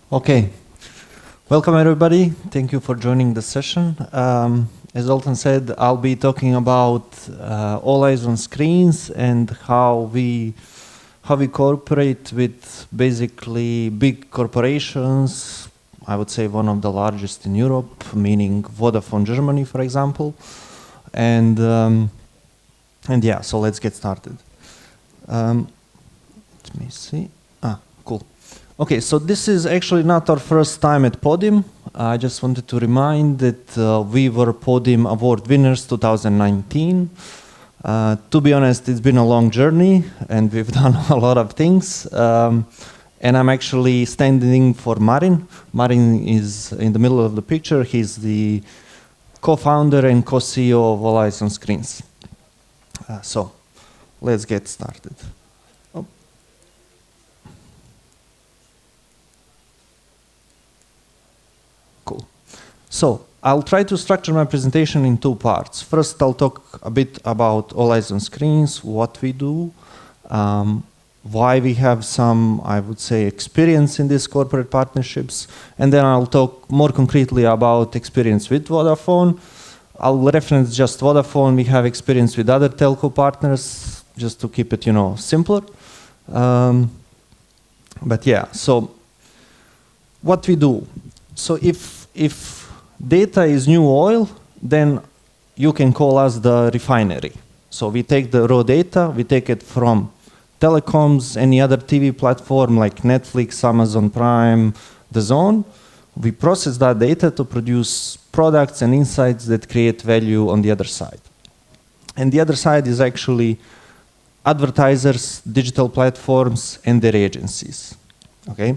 Okay, welcome everybody. Thank you for joining the session. As Alton said, I'll be talking about all eyes on screens and how we cooperate with basically big corporations. I would say one of the largest in Europe, meaning Vodafone Germany, for example. And yeah, so let's get started. Let me see. Cool. Okay, so this is actually not our first time at Podim. I just wanted to remind that we were Podim Award winners 2019. To be honest, it's been a long journey and we've done a lot of things. And I'm actually standing for Marin. Marin is in the middle of the picture. He's the co-founder and co-CEO of All Eyes on Screens. So let's get started. Cool. So I'll try to structure my presentation in two parts. First, I'll talk a bit about All Eyes on Screens, what we do, why we have some, I would say, experience in these corporate partnerships, and then I'll talk more concretely about experience with Vodafone. I'll reference just Vodafone. We have experience with other telco partners, just to keep it, simpler. But yeah, so what we do. So if data is new oil, then you can call us the refinery. So we take the raw data, we take it from Telecoms, any other TV platform like Netflix, Amazon Prime, DAZN. We process that data to produce products and insights that create value on the other side. And the other side is actually advertisers, digital platforms, and their agencies. Okay?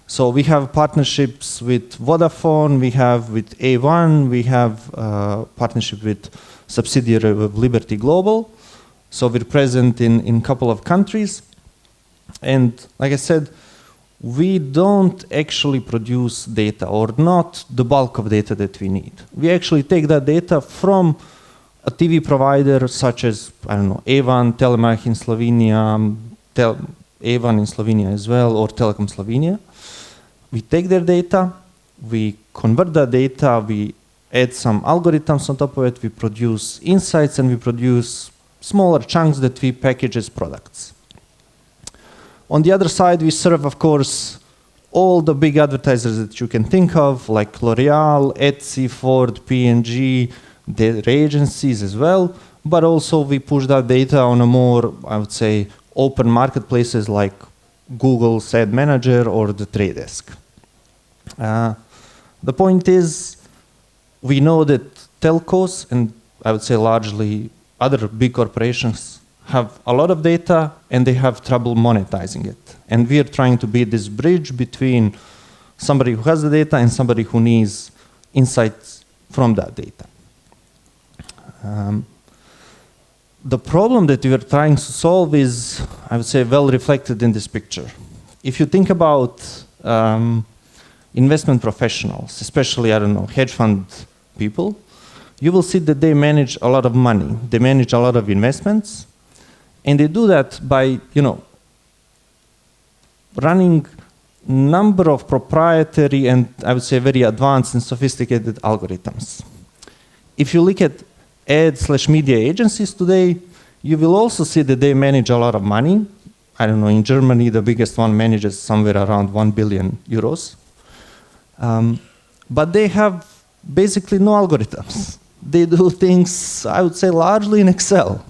So we have partnerships with Vodafone, we have with A1, we have partnership with subsidiary of Liberty Global. So we're present in a couple of countries. And like I said, we don't actually produce data, or not the bulk of data that we need. We actually take that data from a TV provider such as, I don't know, A1, Telemach in Slovenia, A1 in Slovenia as well, or Telecoms Slovenia. We take their data, we convert that data, we add some algorithms on top of it, we produce insights, and we produce smaller chunks that we package as products. On the other side, we serve, of course, all the big advertisers that you can think of, like L'Oreal, Etsy, Ford, P&G, their agencies as well, but also we push that data on a more, I would say, open marketplaces like Google's Ad Manager or the Trade Desk. The point is, we know that telcos, and I would say largely other big corporations, have a lot of data and they have trouble monetizing it. And we are trying to be this bridge between somebody who has the data and somebody who needs insights from that data. The problem that we are trying to solve is, I would say, well reflected in this picture. If you think about investment professionals, especially, I don't know, hedge fund people, you will see that they manage a lot of money. They manage a lot of investments, and they do that by, running number of proprietary and, I would say, very advanced and sophisticated algorithms. If you look at ad/media agencies today, you will also see that they manage a lot of money. I don't know, in Germany, the biggest one manages somewhere around 1 billion euros. But they have basically no algorithms. They do things, I would say, largely in Excel.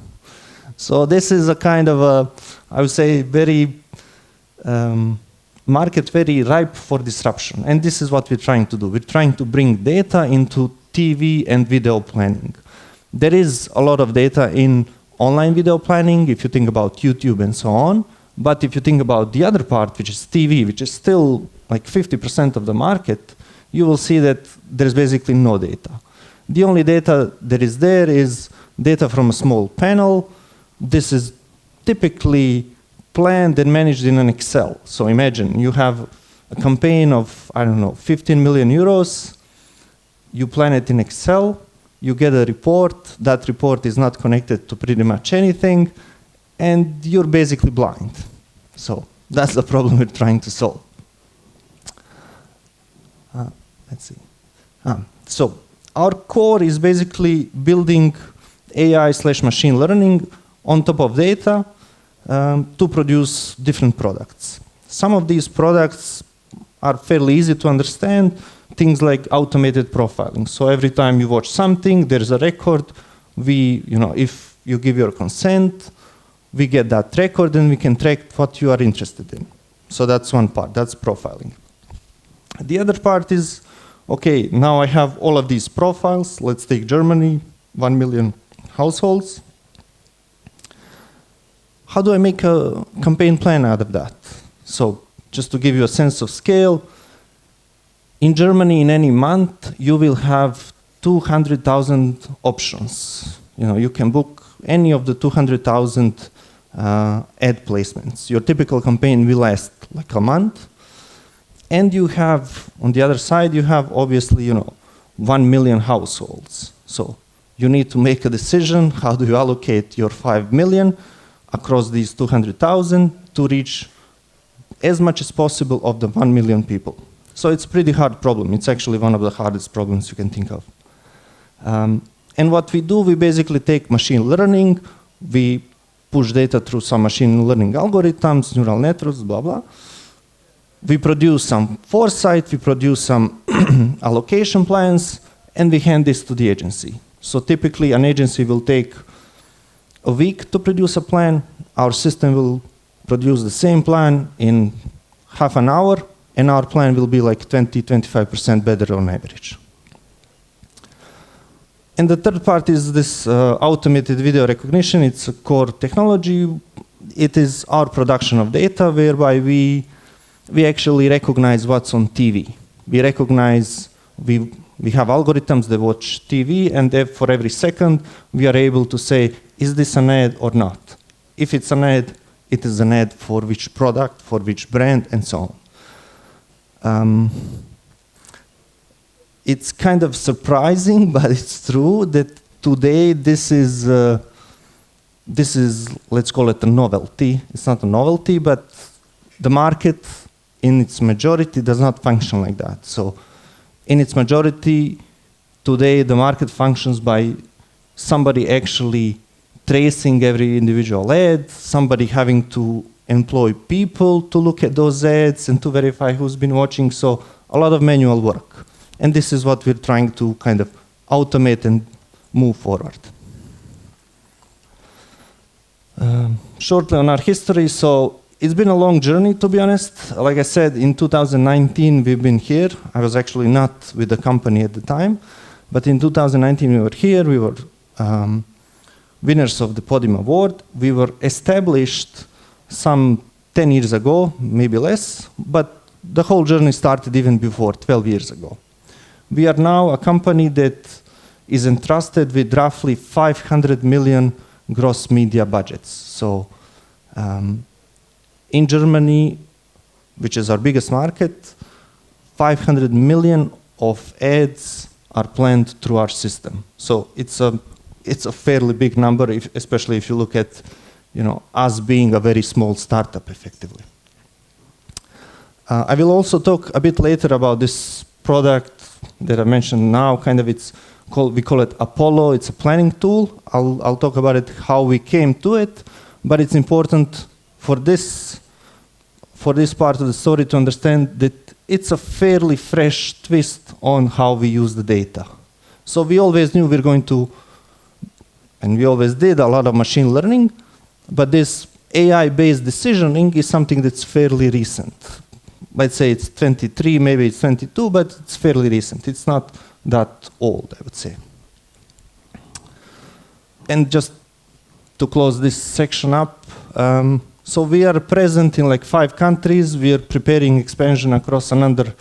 So this is a kind of a, I would say, very market very ripe for disruption. And this is what we're trying to do. We're trying to bring data into TV and video planning. There is a lot of data in online video planning, if you think about YouTube and so on. But if you think about the other part, which is TV, which is still like 50% of the market, you will see that there's basically no data. The only data that is there is data from a small panel. This is typically planned and managed in an Excel. So imagine you have a campaign of, I don't know, 15 million euros. You plan it in Excel. You get a report. That report is not connected to pretty much anything. And you're basically blind. So that's the problem we're trying to solve. let's see. So our core is basically building AI/machine learning on top of data to produce different products. Some of these products are fairly easy to understand, things like automated profiling. So every time you watch something, there's a record. If you give your consent, we get that record and we can track what you are interested in. So that's one part, that's profiling. The other part is, okay, now I have all of these profiles. Let's take Germany, 1 million households. How do I make a campaign plan out of that? So just to give you a sense of scale, in Germany in any month, you will have 200,000 options. You can book any of the 200,000 ad placements. Your typical campaign will last like a month. And you have, on the other side, you have obviously, 1 million households. So you need to make a decision, how do you allocate your 5 million across these 200,000 to reach as much as possible of the 1 million people. So it's a pretty hard problem. It's actually one of the hardest problems you can think of. And what we do, we basically take machine learning, we push data through some machine learning algorithms, neural networks, blah, blah. We produce some foresight, we produce some allocation plans, and we hand this to the agency. So typically, an agency will take a week to produce a plan. Our system will produce the same plan in half an hour, and our plan will be like 20-25% better on average. And the third part is this automated video recognition. It's a core technology. It is our production of data, whereby we actually recognize what's on TV. We recognize, we have algorithms that watch TV, and for every second, we are able to say, is this an ad or not? If it's an ad, it is an ad for which product, for which brand, and so on. It's kind of surprising, but it's true that today this is, let's call it a novelty. It's not a novelty, but the market in its majority does not function like that. So in its majority, today the market functions by somebody actually tracing every individual ad, somebody having to employ people to look at those ads and to verify who's been watching, so a lot of manual work. And this is what we're trying to kind of automate and move forward. Shortly on our history, so it's been a long journey, to be honest. Like I said, in 2019, we've been here. I was actually not with the company at the time, but in 2019, we were here. We were winners of the Podim award. We were established some 10 years ago, maybe less, but the whole journey started even before, 12 years ago. We are now a company that is entrusted with roughly 500 million gross media budgets. So in Germany, which is our biggest market, 500 million of ads are planned through our system. So it's a fairly big number, especially if you look at us being a very small startup, effectively. I will also talk a bit later about this product that I mentioned now. We call it Apollo. It's a planning tool. I'll talk about it, how we came to it, but it's important for this part of the story to understand that it's a fairly fresh twist on how we use the data. So we always knew we're going to, and we always did, a lot of machine learning, but this AI-based decisioning is something that's fairly recent. Let's say it's 23, maybe it's 22, but it's fairly recent. It's not that old, I would say. And just to close this section up, so we are present in like 5 countries. We are preparing expansion across a number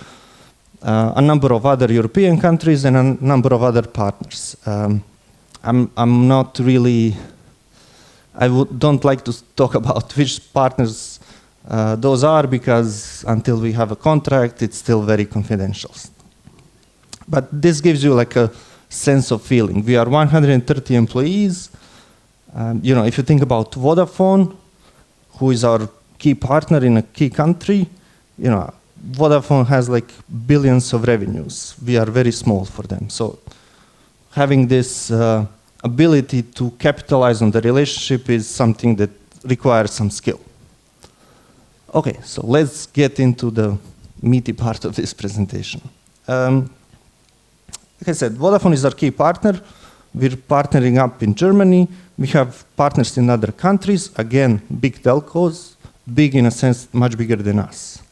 of other European countries and a number of other partners. I'm not really, don't like to talk about which partners those are, because until we have a contract, it's still very confidential. But this gives you like a sense of feeling. We are 130 employees. If you think about Vodafone, who is our key partner in a key country, Vodafone has like billions of revenues. We are very small for them. So having this ability to capitalize on the relationship is something that requires some skill. Okay, so let's get into the meaty part of this presentation. Like I said, Vodafone is our key partner. We're partnering up in Germany. We have partners in other countries. Again, big telcos, big in a sense, much bigger than us.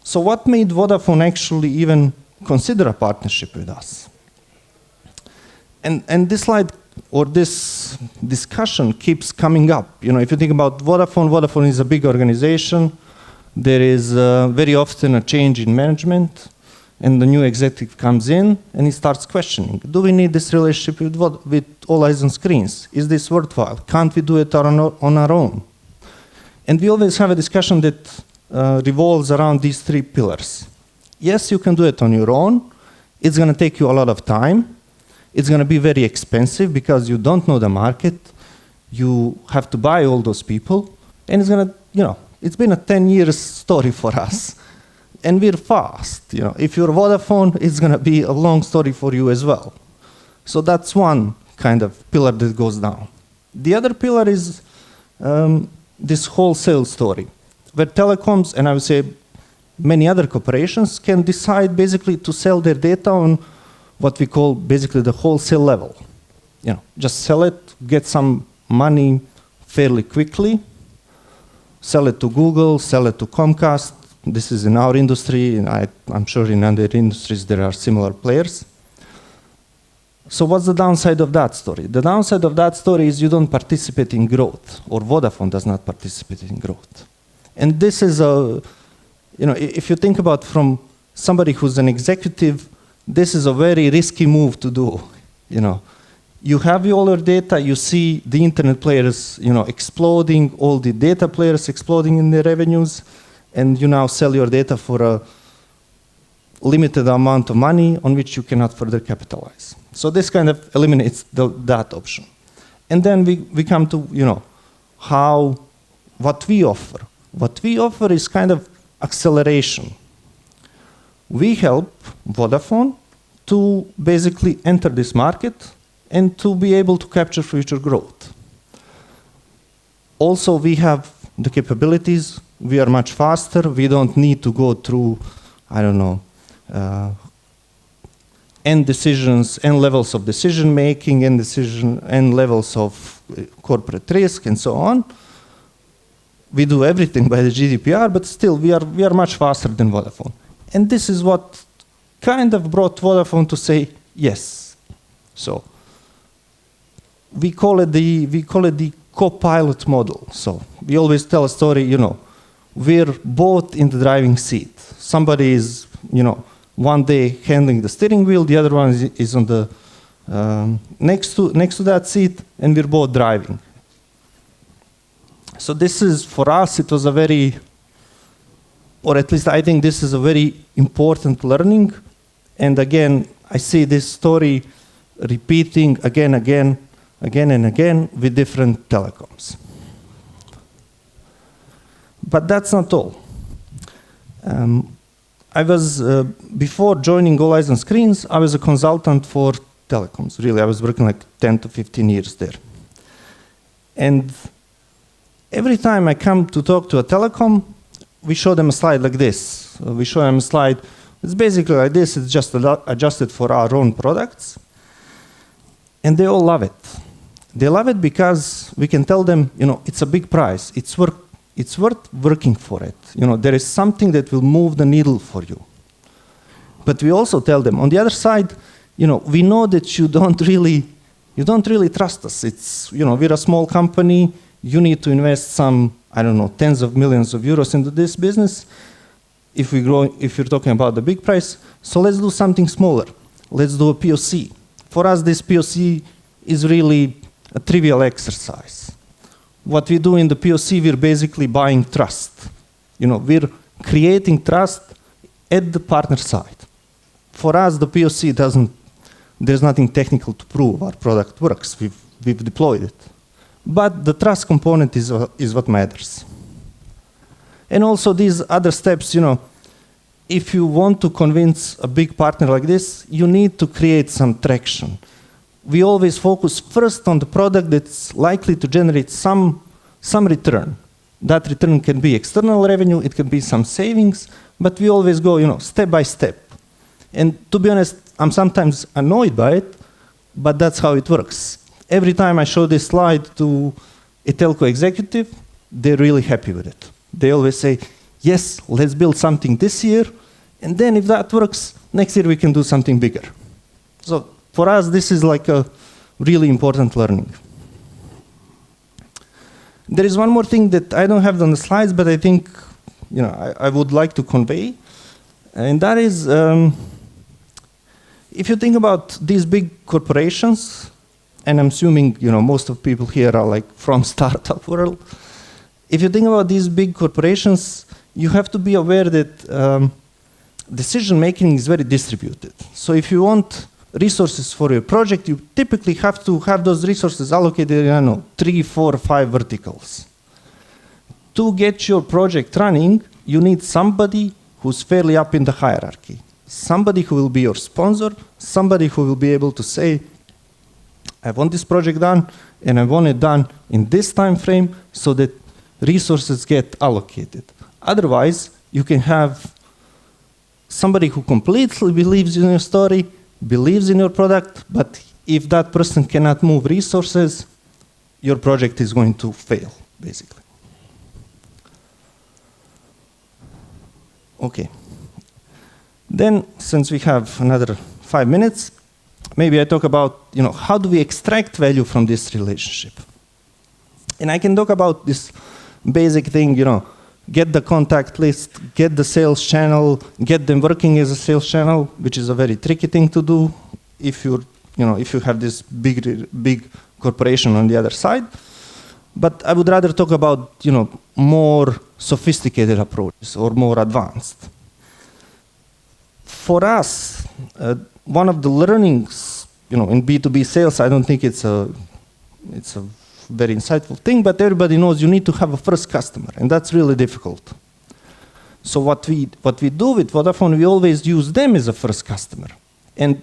So what made Vodafone actually even consider a partnership with us? And this slide or this discussion keeps coming up. You know, if you think about Vodafone, Vodafone is a big organization. There is very often a change in management, and the new executive comes in and he starts questioning, do we need this relationship with All Eyes on Screens? Is this worthwhile? Can't we do it on our own? And we always have a discussion that revolves around these three pillars. Yes, you can do it on your own. It's going to take you a lot of time. It's going to be very expensive because you don't know the market. You have to buy all those people. And it's going to, you know, it's been a 10-year story for us. And we're fast. You know, if you're Vodafone, it's going to be a long story for you as well. So that's one kind of pillar that goes down. The other pillar is this wholesale story, where telecoms, and I would say many other corporations, can decide basically to sell their data on what we call basically the wholesale level. You know, just sell it, get some money fairly quickly, sell it to Google, sell it to Comcast. This is in our industry, and I'm sure in other industries there are similar players. So what's the downside of that story? The downside of that story is you don't participate in growth, or Vodafone does not participate in growth. And this is a, you know, if you think about from somebody who's an executive, this is a very risky move to do. You know, you have all your data, you see the internet players, you know, exploding, all the data players exploding in their revenues, and you now sell your data for a limited amount of money on which you cannot further capitalize. So this kind of eliminates that option. And then we come to, you know, what we offer. What we offer is kind of acceleration. We help Vodafone to basically enter this market and to be able to capture future growth. Also, we have the capabilities. We are much faster. We don't need to go through, I don't know, end decisions, end levels of decision making, end levels of corporate risk, and so on. We do everything by the GDPR, but still we are much faster than Vodafone. And this is what kind of brought Vodafone to say yes. So we call it the co-pilot model. So we always tell a story, you know, we're both in the driving seat. Somebody is, you know, one day handling the steering wheel, the other one is on the next to that seat, and we're both driving. So this is, for us, it was a very, or at least I think this is a very important learning. And again, I see this story repeating again and again with different telecoms. But that's not all. I was, before joining All Eyes on Screens, I was a consultant for telecoms. Really, I was working like 10 to 15 years there. And every time I come to talk to a telecom, we show them a slide like this. We show them a slide. It's basically like this. It's just adjusted for our own products. And they all love it. They love it because we can tell them, you know, it's a big price. It's worth working for it. You know, there is something that will move the needle for you. But we also tell them, on the other side, you know, we know that you don't really trust us. It's, you know, we're a small company. You need to invest some, I don't know, tens of millions of euros into this business if you're talking about the big price. So let's do something smaller. Let's do a POC. For us, this POC is really a trivial exercise. What we do in the POC, we're basically buying trust. You know, we're creating trust at the partner side. For us, the POC there's nothing technical to prove our product works. We've deployed it. But the trust component is what matters. And also these other steps, if you want to convince a big partner like this, you need to create some traction. We always focus first on the product that's likely to generate some return. That return can be external revenue, it can be some savings, but we always go, step by step. And to be honest, I'm sometimes annoyed by it, but that's how it works. Every time I show this slide to a telco executive, they're really happy with it. They always say, yes, let's build something this year, and then if that works, next year we can do something bigger. So for us, this is like a really important learning. There is one more thing that I don't have on the slides, but I think I would like to convey, and that is, if you think about these big corporations, and I'm assuming most of people here are like from startup world. If you think about these big corporations, you have to be aware that decision making is very distributed. So if you want resources for your project, you typically have to have those resources allocated in 3, 4, 5 verticals. To get your project running, you need somebody who's fairly up in the hierarchy. Somebody who will be your sponsor, somebody who will be able to say, I want this project done, and I want it done in this time frame so that resources get allocated. Otherwise, you can have somebody who completely believes in your story, believes in your product, but if that person cannot move resources, your project is going to fail, basically. Okay. Then, since we have another 5 minutes, maybe I talk about, how do we extract value from this relationship? And I can talk about this basic thing, get the contact list, get the sales channel, get them working as a sales channel, which is a very tricky thing to do if if you have this big corporation on the other side. But I would rather talk about, more sophisticated approaches or more advanced. For us, one of the learnings, in B2B sales, I don't think it's a very insightful thing, but everybody knows you need to have a first customer, and that's really difficult. So what we do with Vodafone, we always use them as a first customer. And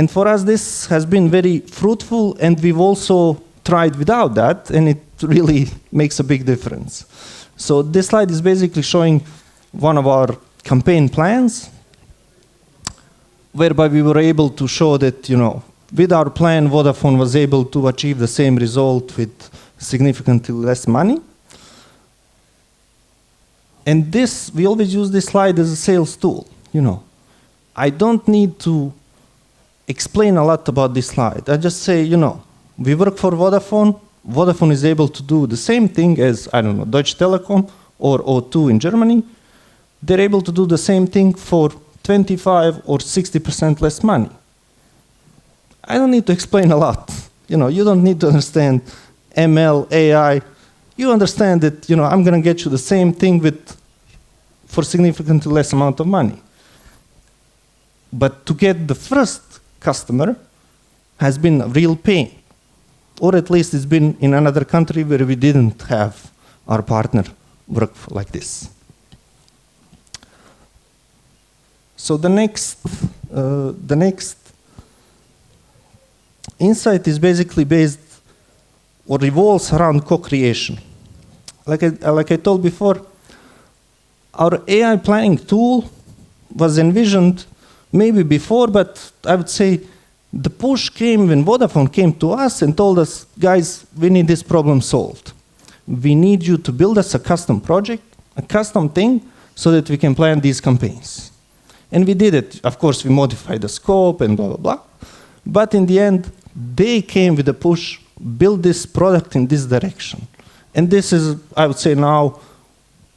for us, this has been very fruitful, and we've also tried without that, and it really makes a big difference. So this slide is basically showing one of our campaign plans, whereby we were able to show that, with our plan, Vodafone was able to achieve the same result with significantly less money. And this, we always use this slide as a sales tool. I don't need to explain a lot about this slide. I just say, we work for Vodafone. Vodafone is able to do the same thing as, Deutsche Telekom or O2 in Germany. They're able to do the same thing for 25 or 60% less money. I don't need to explain a lot. You don't need to understand ML, AI. You understand that, I'm going to get you the same thing for significantly less amount of money. But to get the first customer has been a real pain. Or at least it's been in another country where we didn't have our partner work like this. So the next insight is basically based or revolves around co-creation. Like I told before, our AI planning tool was envisioned maybe before, but I would say the push came when Vodafone came to us and told us, guys, we need this problem solved. We need you to build us a custom project, a custom thing, so that we can plan these campaigns. And we did it. Of course, we modified the scope and blah, blah, blah. But in the end, they came with a push, build this product in this direction. And this is, I would say now,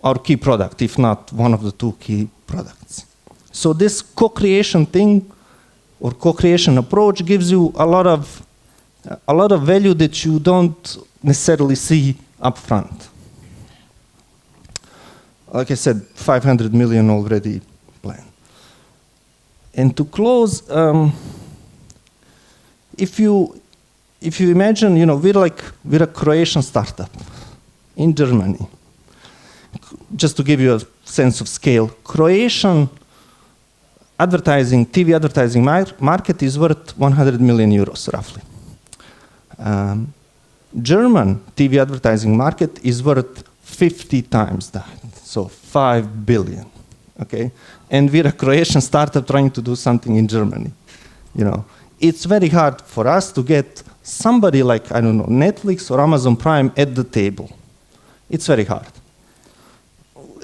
our key product, if not one of the 2 key products. So this co-creation thing or co-creation approach gives you a lot of value that you don't necessarily see up front. Like I said, 500 million already planned. And to close, if you imagine, we're a Croatian startup. in Germany, just to give you a sense of scale, Croatian advertising, TV advertising market is worth 100 million euros, roughly. German TV advertising market is worth 50 times that, so 5 billion, okay? And we're a Croatian startup trying to do something in Germany, you know. It's very hard for us to get somebody like, I don't know, Netflix or Amazon Prime at the table. It's very hard.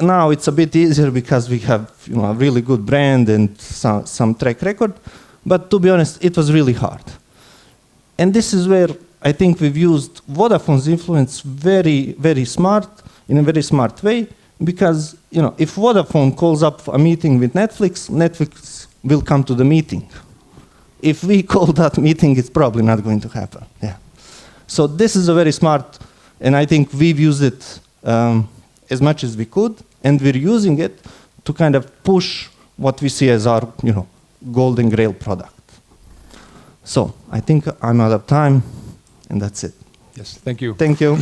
Now it's a bit easier because we have, you know, a really good brand and some track record, but to be honest, it was really hard. And this is where I think we've used Vodafone's influence very, very smart, in a very smart way, because, you know, if Vodafone calls up a meeting with Netflix, Netflix will come to the meeting. If we call that meeting, it's probably not going to happen. Yeah. So this is a very smart, and I think we've used it as much as we could, and we're using it to kind of push what we see as our, you know, golden grail product. So I think I'm out of time, and that's it. Yes, thank you. Thank you.